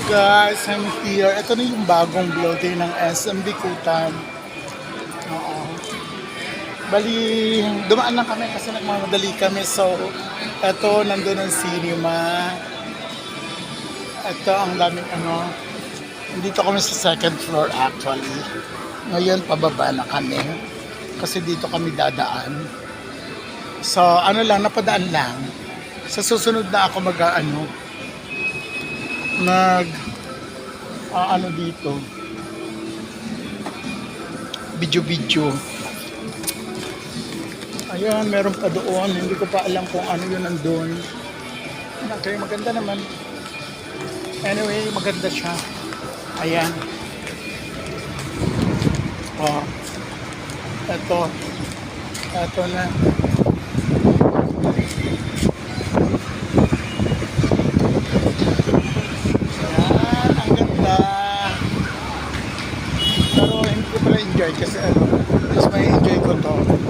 Guys, I'm here. Ito na yung bagong building ng SM Bikutan. Oo. Bali, dumaan lang kami kasi nagmamadali kami. So, ito, nandun ang cinema. Ito, ang daming ano. Dito kami sa second floor actually. Ngayon, pababa na kami. Kasi dito kami dadaan. So, ano lang, napadaan lang. Sa susunod na ako ano dito, video. Ayan, meron pa doon. Hindi ko pa alam kung ano yun nandun. Okay, maganda naman. Anyway, maganda siya. Ayan. Oh. Ito na. Ayan, ang ganda. Pero hindi ko pala enjoy kasi mas may enjoy ko to.